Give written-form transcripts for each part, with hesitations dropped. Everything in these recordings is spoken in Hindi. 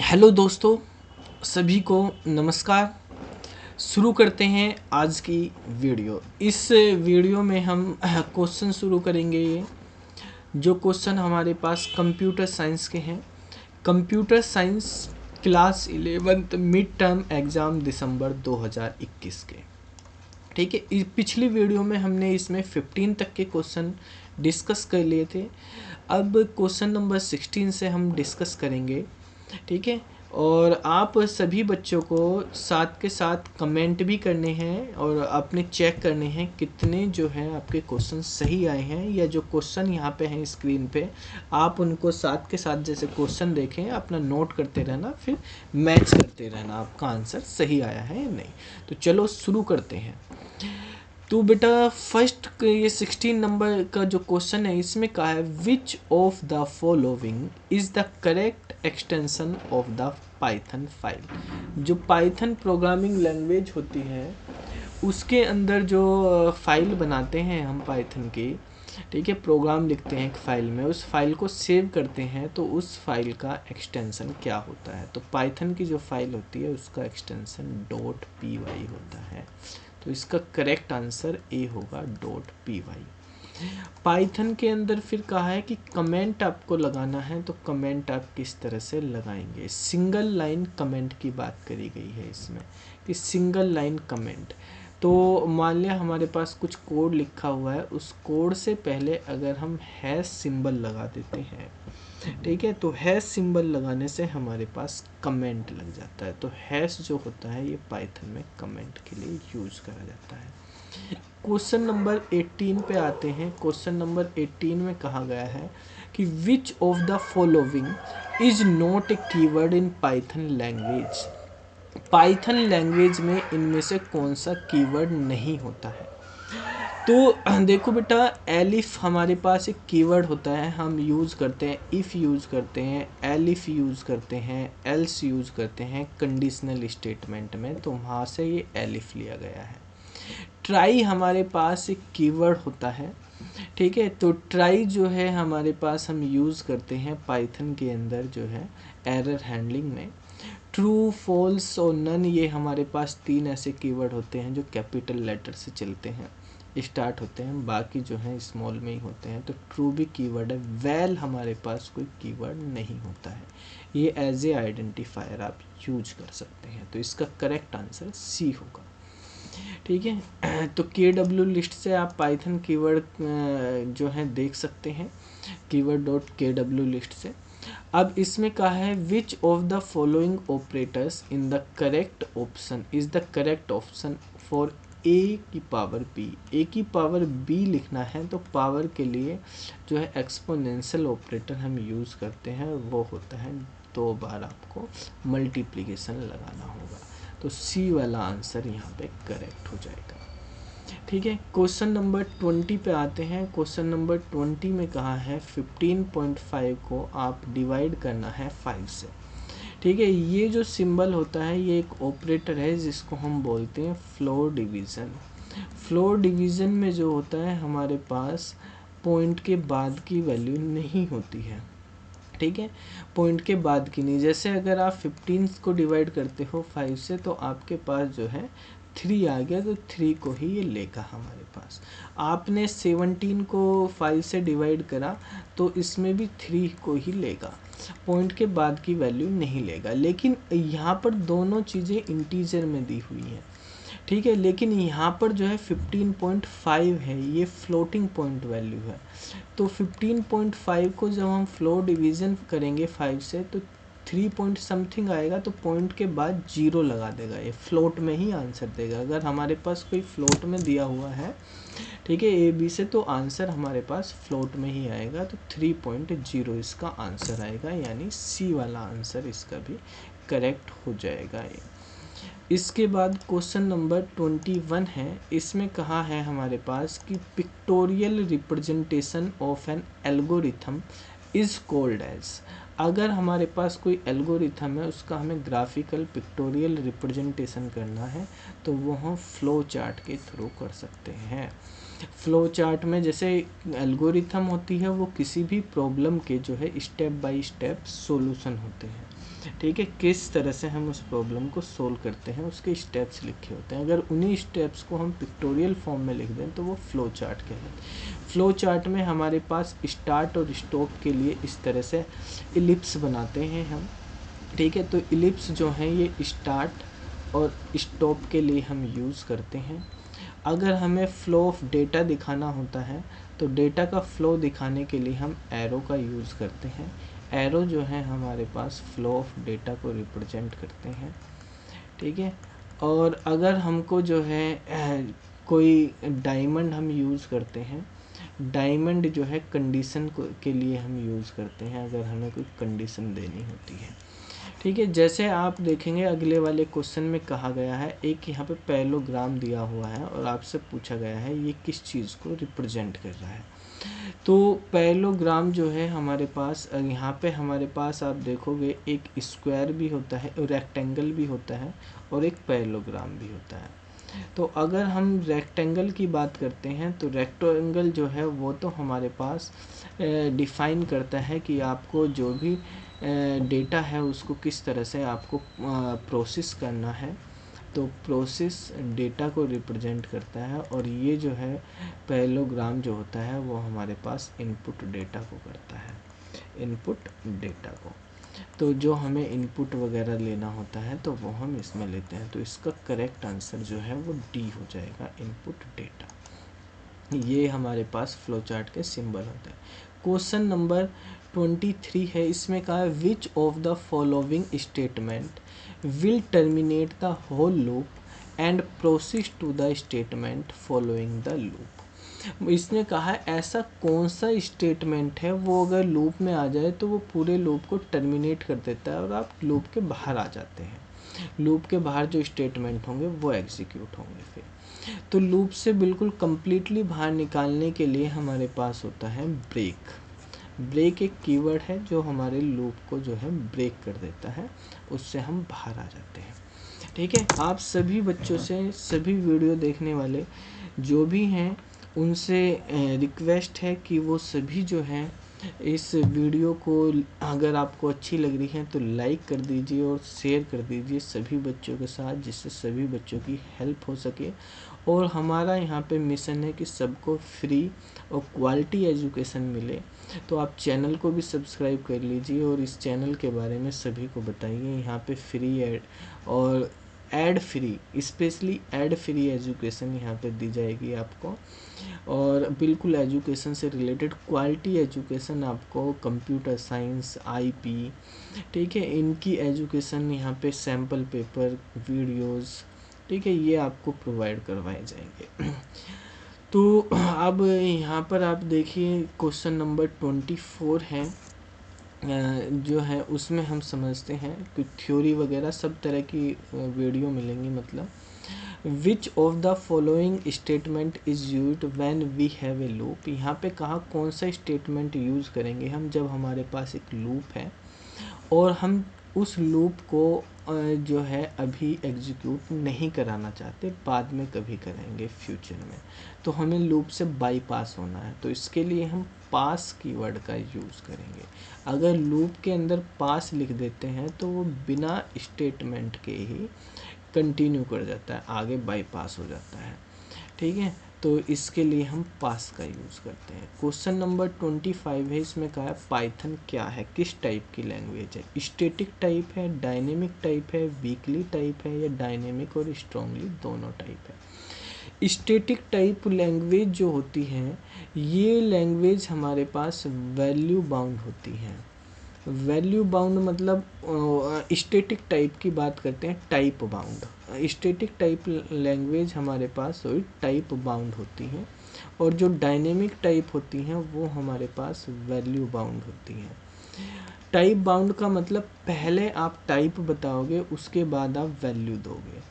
हेलो दोस्तों, सभी को नमस्कार। शुरू करते हैं आज की वीडियो। इस वीडियो में हम क्वेश्चन शुरू करेंगे। ये जो क्वेश्चन हमारे पास कंप्यूटर साइंस के हैं, computer science class 11th mid term exam दिसंबर 2021 के। ठीक है, पिछली वीडियो में हमने इसमें 15 तक के क्वेश्चन डिस्कस कर लिए थे। अब क्वेश्चन नंबर 16 से हम डिस्कस करेंगे। ठीक है, और आप सभी बच्चों को साथ के साथ कमेंट भी करने हैं और अपने चेक करने हैं कितने जो है आपके क्वेश्चन सही आए हैं, या जो क्वेश्चन यहाँ पे हैं स्क्रीन पे आप उनको साथ के साथ जैसे क्वेश्चन देखें अपना नोट करते रहना, फिर मैच करते रहना आपका आंसर सही आया है या नहीं। तो चलो शुरू करते हैं। तो बेटा फर्स्ट ये 16 नंबर का जो क्वेश्चन है इसमें कहा है which of the following is the correct extension of the Python file. जो पाइथन प्रोग्रामिंग लैंग्वेज होती है उसके अंदर जो फाइल बनाते हैं हम पाइथन की, ठीक है, प्रोग्राम लिखते हैं एक फाइल में, उस फाइल को सेव करते हैं तो उस फाइल का एक्सटेंशन क्या होता है। तो पाइथन की जो फाइल होती है उसका एक्सटेंशन .py होता है। तो इसका करेक्ट आंसर ए होगा .py। पाइथन के अंदर फिर कहा है कि कमेंट आपको लगाना है, तो कमेंट आप किस तरह से लगाएंगे। सिंगल लाइन कमेंट की बात करी गई है इसमें कि सिंगल लाइन कमेंट। तो मान लिया हमारे पास कुछ कोड लिखा हुआ है, उस कोड से पहले अगर हम हैश सिंबल लगा देते हैं, ठीक है, तो हैश सिंबल लगाने से हमारे पास कमेंट लग जाता है। तो हैश जो होता है ये पाइथन में कमेंट के लिए यूज करा जाता है। क्वेश्चन नंबर 18 पे आते हैं। क्वेश्चन नंबर 18 में कहा गया है कि विच of the following is not a keyword in Python language. Python language में इनमें से कौन सा कीवर्ड नहीं होता है। तो देखो बेटा, एलिफ हमारे पास एक कीवर्ड होता है, हम यूज़ करते हैं, इफ़ यूज़ करते हैं, एलिफ यूज़ करते हैं, एल्स यूज़ करते हैं कंडीशनल स्टेटमेंट में, तो वहाँ से ये एलिफ लिया गया है। ट्राई हमारे पास एक कीवर्ड होता है, ठीक है, तो ट्राई जो है हमारे पास हम यूज़ करते हैं पाइथन के अंदर जो है एरर हैंडलिंग में। ट्रू, फॉल्स और नन ये हमारे पास 3 ऐसे कीवर्ड होते हैं जो कैपिटल लेटर से चलते हैं, स्टार्ट होते हैं, बाकी जो है स्मॉल में ही होते हैं। तो ट्रू भी कीवर्ड है। वेल हमारे पास कोई कीवर्ड नहीं होता है, ये एज ए आइडेंटिफायर आप यूज कर सकते हैं। तो इसका करेक्ट आंसर सी होगा। ठीक है, तो KW लिस्ट से आप पाइथन कीवर्ड जो है देख सकते हैं, कीवर्ड.kw लिस्ट से। अब इसमें कहा है which of the following operators in the correct option is the correct option for a की पावर बी। ए की पावर बी लिखना है तो पावर के लिए जो है एक्सपोनेंशियल ऑपरेटर हम यूज़ करते हैं, वो होता है 2 बार आपको मल्टीप्लिकेशन लगाना होगा। तो सी वाला आंसर यहाँ पे करेक्ट हो जाएगा। ठीक है, क्वेश्चन नंबर 20 पे आते हैं। क्वेश्चन नंबर 20 में कहा है 15.5 को आप डिवाइड करना है 5 से। ठीक है, ये जो सिंबल होता है ये एक ऑपरेटर है जिसको हम बोलते हैं फ्लोर डिवीज़न। फ्लोर डिवीज़न में जो होता है हमारे पास पॉइंट के बाद की वैल्यू नहीं होती है। ठीक है, पॉइंट के बाद की नहीं। जैसे अगर आप 15 को डिवाइड करते हो 5 से तो आपके पास जो है 3 आ गया, तो 3 को ही ये लेगा हमारे पास। आपने 17 को 5 से डिवाइड करा तो इसमें भी 3 को ही लेगा, पॉइंट के बाद की वैल्यू नहीं लेगा। लेकिन यहाँ पर दोनों चीज़ें इंटीजर में दी हुई हैं, ठीक है, लेकिन यहाँ पर जो है 15.5 है, ये फ्लोटिंग पॉइंट वैल्यू है। तो 15.5 को जब हम फ्लोर डिवीज़न करेंगे 5 से तो 3 पॉइंट समथिंग आएगा, तो पॉइंट के बाद 0 लगा देगा, ये फ्लोट में ही आंसर देगा। अगर हमारे पास कोई फ्लोट में दिया हुआ है, ठीक है, ए बी से, तो आंसर हमारे पास फ्लोट में ही आएगा। तो 3.0 इसका आंसर आएगा, यानी सी वाला आंसर इसका भी करेक्ट हो जाएगा। इसके बाद क्वेश्चन नंबर 21 है। इसमें कहा है हमारे पास कि pictorial representation of an algorithm is called as. अगर हमारे पास कोई एल्गोरिथम है उसका हमें ग्राफिकल पिक्टोरियल रिप्रेजेंटेशन करना है तो वो हम फ्लो चार्ट के थ्रू कर सकते हैं। फ्लो चार्ट में जैसे एल्गोरिथम होती है वो किसी भी प्रॉब्लम के जो है स्टेप बाय स्टेप सॉल्यूशन होते हैं। ठीक है, किस तरह से हम उस प्रॉब्लम को सोल्व करते हैं, उसके स्टेप्स लिखे होते हैं। अगर उन्हीं स्टेप्स को हम पिक्टोरियल फॉर्म में लिख दें तो वो फ्लो चार्ट कहलाता है। फ्लो चार्ट में हमारे पास स्टार्ट और स्टॉप के लिए इस तरह से इलिप्स बनाते हैं हम। ठीक है, तो इलिप्स जो हैं ये स्टार्ट और स्टॉप के लिए हम यूज़ करते हैं। अगर हमें फ्लो ऑफ डेटा दिखाना होता है तो डेटा का फ्लो दिखाने के लिए हम एरो का यूज़ करते हैं। एरो जो है हमारे पास फ्लो ऑफ डेटा को रिप्रेजेंट करते हैं। ठीक है, और अगर हमको जो है कोई डायमंड हम यूज़ करते हैं। डायमंड जो है कंडीशन के लिए हम यूज़ करते हैं, अगर हमें कोई कंडीशन देनी होती है। ठीक है, जैसे आप देखेंगे अगले वाले क्वेश्चन में कहा गया है, एक यहाँ पे पैरेललोग्राम दिया हुआ है और आपसे पूछा गया है ये किस चीज़ को रिप्रेजेंट कर रहा है। तो पैरेललोग्राम जो है हमारे पास यहाँ पे हमारे पास आप देखोगे एक स्क्वायर भी होता है, रेक्टेंगल भी होता है और एक पैरेललोग्राम भी होता है। तो अगर हम रेक्टेंगल की बात करते हैं तो रेक्टेंगल जो है वो तो हमारे पास डिफ़ाइन करता है कि आपको जो भी डेटा है उसको किस तरह से आपको प्रोसेस करना है। तो प्रोसेस डेटा को रिप्रेजेंट करता है और ये जो है पैरेललोग्राम जो होता है वो हमारे पास इनपुट डेटा को करता है, इनपुट डेटा को। तो जो हमें इनपुट वगैरह लेना होता है तो वो हम इसमें लेते हैं। तो इसका करेक्ट आंसर जो है वो डी हो जाएगा, इनपुट डेटा। ये हमारे पास फ्लो चार्ट के सिंबल होते हैं। क्वेश्चन नंबर 23 है, इसमें कहा है which of the following statement will terminate the whole loop and proceed to the statement following the loop. इसने कहा है ऐसा कौन सा स्टेटमेंट है वो अगर लूप में आ जाए तो वो पूरे लूप को टर्मिनेट कर देता है और आप लूप के बाहर आ जाते हैं। लूप के बाहर जो स्टेटमेंट होंगे वो एग्जीक्यूट होंगे फिर। तो लूप से बिल्कुल कंप्लीटली बाहर निकालने के लिए हमारे पास होता है ब्रेक। ब्रेक एक कीवर्ड है जो हमारे लूप को जो है ब्रेक कर देता है, उससे हम बाहर आ जाते हैं। ठीक है, आप सभी बच्चों से, सभी वीडियो देखने वाले जो भी हैं उनसे रिक्वेस्ट है कि वो सभी जो हैं इस वीडियो को अगर आपको अच्छी लग रही है तो लाइक कर दीजिए और शेयर कर दीजिए सभी बच्चों के साथ, जिससे सभी बच्चों की हेल्प हो सके। और हमारा यहाँ पे मिशन है कि सबको फ्री और क्वालिटी एजुकेशन मिले। तो आप चैनल को भी सब्सक्राइब कर लीजिए और इस चैनल के बारे में सभी को बताइए। यहाँ पे फ्री एड और ad free, specially ad free education यहाँ पे दी जाएगी आपको, और बिल्कुल एजुकेशन से रिलेटेड क्वालिटी एजुकेशन आपको, कंप्यूटर साइंस, आईपी, ठीक है, इनकी एजुकेशन यहाँ पे सैम्पल पेपर, वीडियोस, ठीक है, ये आपको प्रोवाइड करवाए जाएंगे। तो अब यहाँ पर आप देखिए क्वेश्चन नंबर 24 है जो है उसमें हम समझते हैं कि थ्योरी वगैरह सब तरह की वीडियो मिलेंगी। मतलब which of the following statement is used when we have a loop. यहाँ पे कहा कौन सा स्टेटमेंट यूज़ करेंगे हम जब हमारे पास एक लूप है और हम उस लूप को जो है अभी एग्जीक्यूट नहीं कराना चाहते, बाद में कभी करेंगे फ्यूचर में, तो हमें लूप से बाईपास होना है। तो इसके लिए हम पास कीवर्ड का यूज़ करेंगे। अगर लूप के अंदर पास लिख देते हैं तो वो बिना स्टेटमेंट के ही कंटिन्यू कर जाता है, आगे बाईपास हो जाता है। ठीक है, तो इसके लिए हम पास का यूज़ करते हैं। क्वेश्चन नंबर 25 है, इसमें कहा है पाइथन क्या है, किस टाइप की लैंग्वेज है, स्टैटिक टाइप है, डायनेमिक टाइप है, वीकली टाइप है, या डायनेमिक और स्ट्रॉन्गली दोनों टाइप है। स्टैटिक टाइप लैंग्वेज जो होती हैं ये लैंग्वेज हमारे पास वैल्यू बाउंड होती हैं। वैल्यू बाउंड मतलब स्टैटिक टाइप की बात करते हैं, type bound. Static type language हमारे पास वही टाइप बाउंड होती हैं, और जो डायनेमिक टाइप होती हैं वो हमारे पास वैल्यू बाउंड होती हैं। टाइप बाउंड का मतलब पहले आप टाइप बताओगे उसके बाद आप वैल्यू दोगे।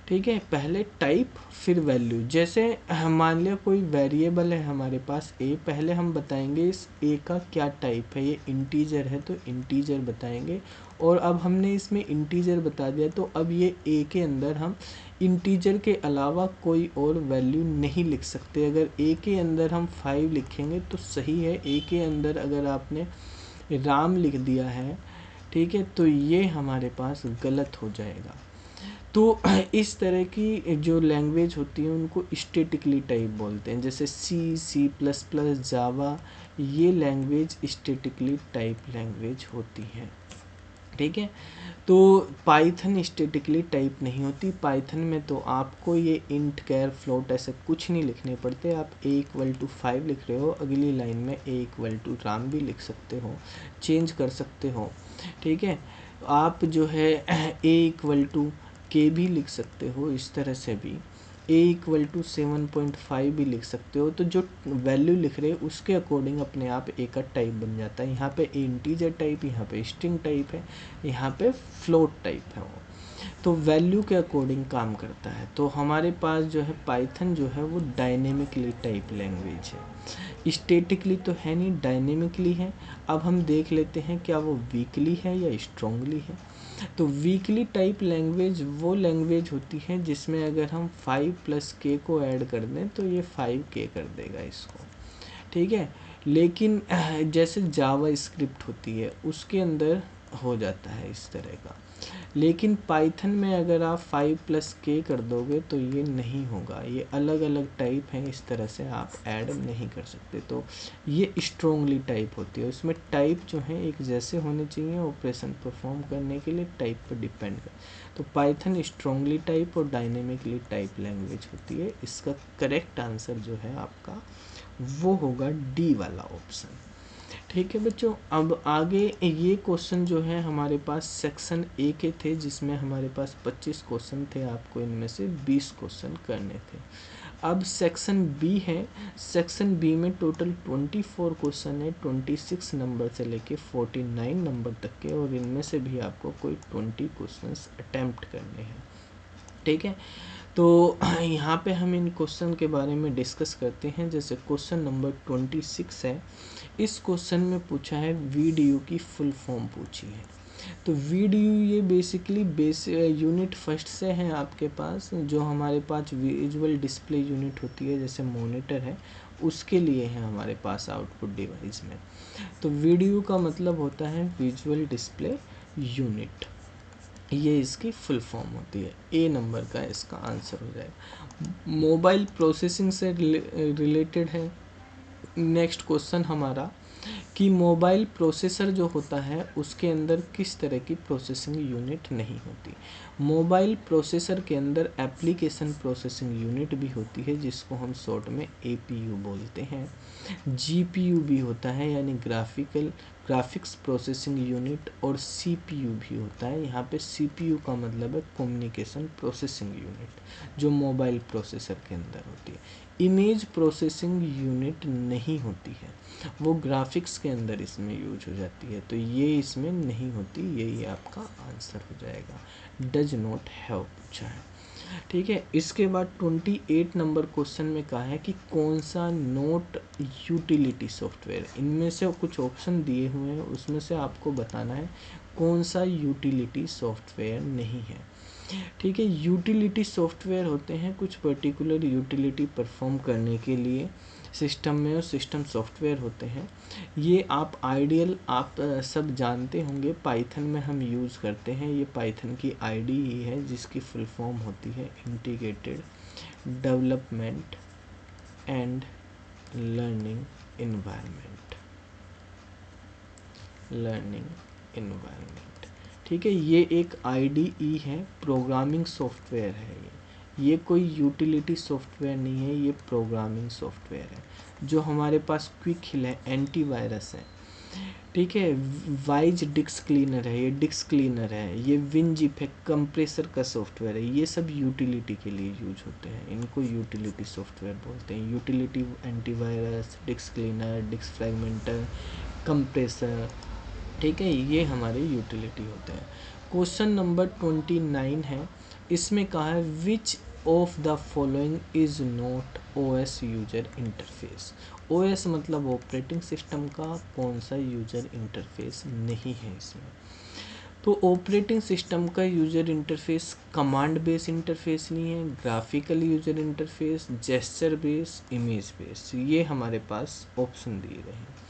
ठीक है, पहले टाइप फिर वैल्यू। जैसे मान लिया कोई वेरिएबल है हमारे पास ए, पहले हम बताएंगे इस ए का क्या टाइप है, ये इंटीजर है तो इंटीजर बताएंगे, और अब हमने इसमें इंटीजर बता दिया तो अब ये ए के अंदर हम इंटीजर के अलावा कोई और वैल्यू नहीं लिख सकते। अगर ए के अंदर हम 5 लिखेंगे तो सही है, ए के अंदर अगर आपने राम लिख दिया है, ठीक है, तो ये हमारे पास गलत हो जाएगा। तो इस तरह की जो लैंग्वेज होती है उनको स्टैटिकली टाइप बोलते हैं, जैसे सी प्लस प्लस, जावा, ये लैंग्वेज स्टैटिकली टाइप लैंग्वेज होती है। ठीक है, तो पाइथन स्टैटिकली टाइप नहीं होती। पाइथन में तो आपको ये इंट, कैर, फ्लोट ऐसे कुछ नहीं लिखने पड़ते। आप a=5 लिख रहे हो, अगली लाइन में a=राम भी लिख सकते हो, चेंज कर सकते हो। ठीक है, आप जो है a=k भी लिख सकते हो, इस तरह से भी a=7.5 भी लिख सकते हो। तो जो वैल्यू लिख रहे हो उसके अकॉर्डिंग अपने आप ए का टाइप बन जाता है। यहाँ पे इंटीजर टाइप, यहाँ पे स्ट्रिंग टाइप है, यहाँ पे फ्लोट टाइप है वो, तो वैल्यू के अकॉर्डिंग काम करता है। तो हमारे पास जो है पाइथन जो है वो डायनेमिकली टाइप लैंग्वेज है, स्टैटिकली तो है नहीं, डायनेमिकली है। अब हम देख लेते हैं क्या वो वीकली है या स्ट्रांगली है। तो वीकली टाइप लैंग्वेज वो लैंग्वेज होती है जिसमें अगर हम 5+k को ऐड कर दें तो ये 5k कर देगा इसको। ठीक है, लेकिन जैसे जावा स्क्रिप्ट होती है उसके अंदर हो जाता है इस तरह का, लेकिन पाइथन में अगर आप 5+k कर दोगे तो ये नहीं होगा। ये अलग अलग टाइप हैं, इस तरह से आप ऐड नहीं कर सकते। तो ये स्ट्रोंगली टाइप होती है, उसमें टाइप जो है एक जैसे होने चाहिए ऑपरेशन परफॉर्म करने के लिए, टाइप पर डिपेंड कर। तो पाइथन स्ट्रोंगली टाइप और डायनेमिकली टाइप लैंग्वेज होती है। इसका करेक्ट आंसर जो है आपका वो होगा डी वाला ऑप्शन। ठीक है बच्चों, अब आगे ये क्वेश्चन जो है हमारे पास सेक्शन ए के थे, जिसमें हमारे पास 25 क्वेश्चन थे, आपको इनमें से 20 क्वेश्चन करने थे। अब सेक्शन बी है, सेक्शन बी में टोटल 24 क्वेश्चन है, 26 नंबर से लेके 49 नंबर तक के, और इनमें से भी आपको कोई 20 क्वेश्चन अटेम्प्ट करने हैं। ठीक है, तो यहाँ पे हम इन क्वेश्चन के बारे में डिस्कस करते हैं। जैसे क्वेश्चन नंबर 26 है, इस क्वेश्चन में पूछा है वीडियो की फुल फॉर्म पूछी है। तो वीडियो ये बेसिकली यूनिट फर्स्ट से है आपके पास, जो हमारे पास विजुअल डिस्प्ले यूनिट होती है जैसे मॉनिटर है, उसके लिए है हमारे पास आउटपुट डिवाइस में। तो वीडियो का मतलब होता है विजुअल डिस्प्ले यूनिट, ये इसकी फुल फॉर्म होती है। ए नंबर का इसका आंसर हो जाएगा। मोबाइल प्रोसेसिंग से रिलेटेड है नेक्स्ट क्वेश्चन हमारा, कि मोबाइल प्रोसेसर जो होता है उसके अंदर किस तरह की प्रोसेसिंग यूनिट नहीं होती। मोबाइल प्रोसेसर के अंदर एप्लीकेशन प्रोसेसिंग यूनिट भी होती है, जिसको हम शॉर्ट में एपीयू बोलते हैं। जीपीयू भी होता है, यानी ग्राफिक्स प्रोसेसिंग यूनिट, और सीपीयू भी होता है। यहाँ पे सीपीयू का मतलब है कम्युनिकेशन प्रोसेसिंग यूनिट, जो मोबाइल प्रोसेसर के अंदर होती है। इमेज प्रोसेसिंग यूनिट नहीं होती है, वो ग्राफिक्स के अंदर इसमें यूज हो जाती है, तो ये इसमें नहीं होती, यही आपका आंसर हो जाएगा। डज नॉट हैव पूछा है। ठीक है, इसके बाद 28 नंबर क्वेश्चन में कहा है कि कौन सा नोट यूटिलिटी सॉफ्टवेयर, इनमें से कुछ ऑप्शन दिए हुए हैं, उसमें से आपको बताना है कौन सा यूटिलिटी सॉफ्टवेयर नहीं है। ठीक है, यूटिलिटी सॉफ्टवेयर होते हैं कुछ पर्टिकुलर यूटिलिटी परफॉर्म करने के लिए सिस्टम में, और सिस्टम सॉफ्टवेयर होते हैं। ये आप आइडियल आप सब जानते होंगे, पाइथन में हम यूज़ करते हैं। ये पाइथन की आईडी ही है, जिसकी फुल फॉर्म होती है integrated development and learning environment. ठीक है, ये एक IDE है, प्रोग्रामिंग सॉफ्टवेयर है। ये कोई यूटिलिटी सॉफ्टवेयर नहीं है, ये प्रोग्रामिंग सॉफ्टवेयर है। जो हमारे पास क्विक हिल है, एंटीवायरस है। ठीक है, वाइज डिस्क क्लीनर है, ये डिस्क क्लीनर है। ये विनजिप है, कंप्रेसर का सॉफ्टवेयर है। ये सब यूटिलिटी के लिए यूज होते हैं, इनको यूटिलिटी सॉफ्टवेयर बोलते हैं। Utility antivirus, disk cleaner, disk fragmenter, compressor. ठीक है, ये हमारे यूटिलिटी होते हैं। क्वेश्चन नंबर 29 है, इसमें कहा है which of the following is not OS user interface. OS मतलब ऑपरेटिंग सिस्टम का, कौन सा यूजर इंटरफेस नहीं है इसमें। तो ऑपरेटिंग सिस्टम का user interface command base interface नहीं है, graphical user interface, gesture base, image base, ये हमारे पास ऑप्शन दिए गए हैं।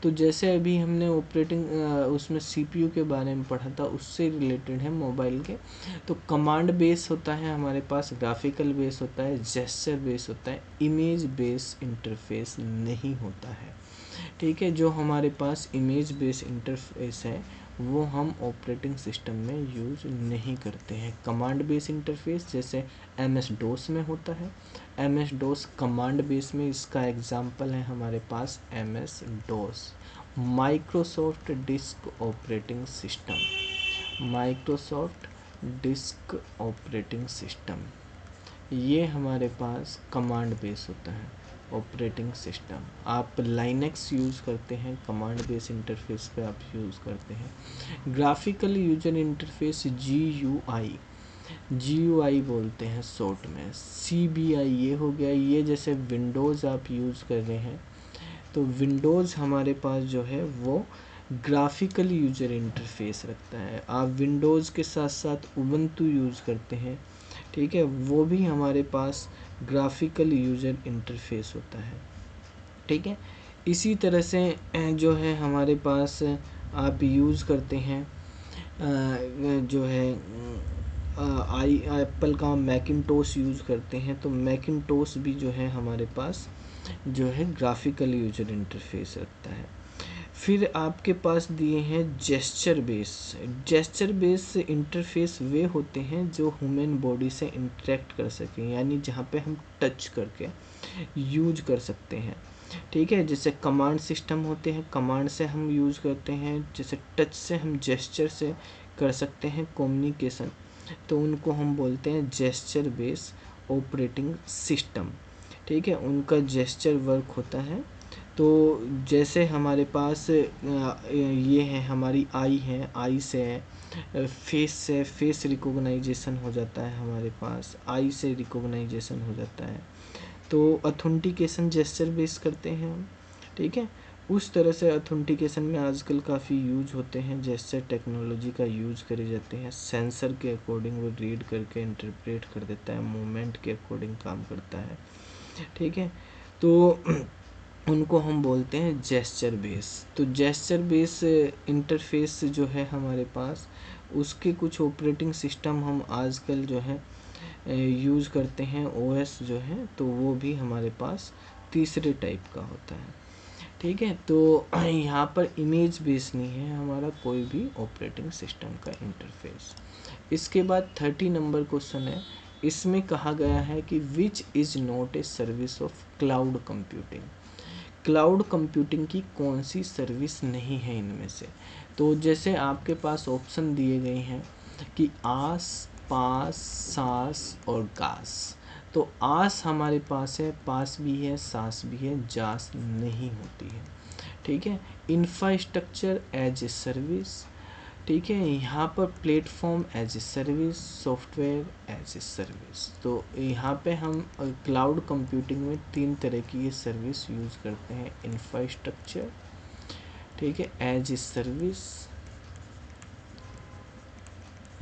तो जैसे अभी हमने ऑपरेटिंग उसमें सीपीयू के बारे में पढ़ा था, उससे रिलेटेड है मोबाइल के। तो कमांड बेस होता है हमारे पास, ग्राफिकल बेस होता है, जेस्चर बेस होता है, इमेज बेस इंटरफेस नहीं होता है। ठीक है, जो हमारे पास इमेज बेस इंटरफेस है वो हम ऑपरेटिंग सिस्टम में यूज नहीं करते हैं। कमांड बेस इंटरफेस जैसे MS DOS में होता है, MS DOS कमांड बेस में, इसका एग्जांपल है हमारे पास MS DOS। Microsoft disk operating system, Microsoft disk operating system, ये हमारे पास कमांड बेस होता है ऑपरेटिंग सिस्टम। आप लाइनेक्स यूज़ करते हैं, कमांड बेस इंटरफेस पे आप यूज़ करते हैं। ग्राफिकल यूजर इंटरफेस GUI बोलते हैं शॉर्ट में, CBI ये हो गया। ये जैसे विंडोज़ आप यूज़ कर रहे हैं, तो विंडोज़ हमारे पास जो है वो ग्राफिकल यूजर इंटरफेस रखता है। आप विंडोज़ के साथ साथ उबंटू यूज़ करते हैं, ठीक है, वो भी हमारे पास ग्राफिकल यूजर इंटरफेस होता है। ठीक है, इसी तरह से जो है हमारे पास आप यूज़ करते हैं जो है एप्पल का मैकिनटोश यूज़ करते हैं, तो मैकिनटोश भी जो है हमारे पास जो है ग्राफिकल यूजर इंटरफेस रखता है। फिर आपके पास दिए हैं gesture base. Gesture base interface वे होते हैं जो ह्यूमन बॉडी से इंटरेक्ट कर सकें, यानी जहाँ पे हम टच करके यूज कर सकते हैं। ठीक है, जैसे कमांड सिस्टम होते हैं, कमांड से हम यूज करते हैं, जैसे टच से हम जेस्चर से कर सकते हैं कम्युनिकेशन, तो उनको हम बोलते हैं जेस्चर बेस ऑपरेटिंग सिस्टम। ठीक है, उनका जेस्चर वर्क होता है। तो जैसे हमारे पास ये है, हमारी आई है, आई से फेस रिकॉग्नाइजेशन हो जाता है, हमारे पास आई से रिकॉग्नाइजेशन हो जाता है, तो ऑथेंटिकेशन जेस्चर बेस करते हैं हम। ठीक है, उस तरह से ऑथेंटिकेशन में आजकल काफ़ी यूज होते हैं, जेस्चर टेक्नोलॉजी का यूज करे जाते हैं। सेंसर के अकॉर्डिंग वो रीड करके इंटरप्रेट कर देता है, मूवमेंट के अकॉर्डिंग काम करता है। ठीक है, तो उनको हम बोलते हैं जेस्चर बेस। तो जेस्चर बेस इंटरफेस जो है हमारे पास, उसके कुछ ऑपरेटिंग सिस्टम हम आजकल जो है यूज़ करते हैं, OS जो है, तो वो भी हमारे पास तीसरे टाइप का होता है। ठीक है, तो यहाँ पर इमेज बेस नहीं है हमारा कोई भी ऑपरेटिंग सिस्टम का इंटरफेस। इसके बाद 30 नंबर क्वेश्चन है, इसमें कहा गया है कि which is not a service of cloud computing. Cloud computing की कौन सी सर्विस नहीं है इनमें से। तो जैसे आपके पास ऑप्शन दिए गए हैं कि आस, पास, सास और गास। तो आस हमारे पास है, पास भी है, सास भी है, जास नहीं होती है। ठीक है, इंफ्रास्ट्रक्चर एज ए सर्विस। ठीक है, यहाँ पर platform as a service, software as a service. तो यहाँ पे हम क्लाउड कंप्यूटिंग में 3 तरह की ये सर्विस यूज़ करते हैं। इंफ्रास्ट्रक्चर, ठीक है, एज ए सर्विस,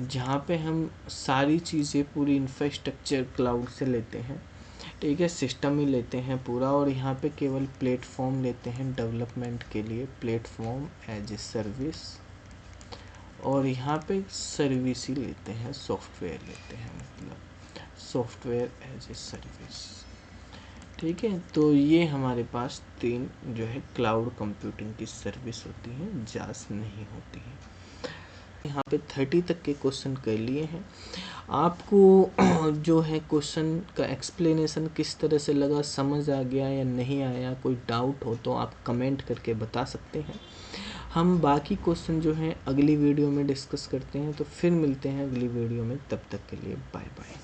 जहाँ पे हम सारी चीज़ें पूरी इंफ्रास्ट्रक्चर क्लाउड से लेते हैं, ठीक है, सिस्टम ही लेते हैं पूरा, और यहाँ पे केवल प्लेटफॉर्म लेते हैं डेवलपमेंट के लिए, प्लेटफॉर्म एज ए सर्विस, और यहाँ पे सर्विस ही लेते हैं, सॉफ्टवेयर लेते हैं, मतलब सॉफ्टवेयर एज ए सर्विस। ठीक है, तो ये हमारे पास 3 जो है क्लाउड कंप्यूटिंग की सर्विस होती हैं, जास नहीं होती है। यहाँ पे 30 तक के क्वेश्चन कर लिए हैं। आपको जो है क्वेश्चन का एक्सप्लेनेशन किस तरह से लगा, समझ आ गया या नहीं आया, कोई डाउट हो तो आप कमेंट करके बता सकते हैं। हम बाकी क्वेश्चन जो हैं अगली वीडियो में डिस्कस करते हैं। तो फिर मिलते हैं अगली वीडियो में, तब तक के लिए बाय बाय।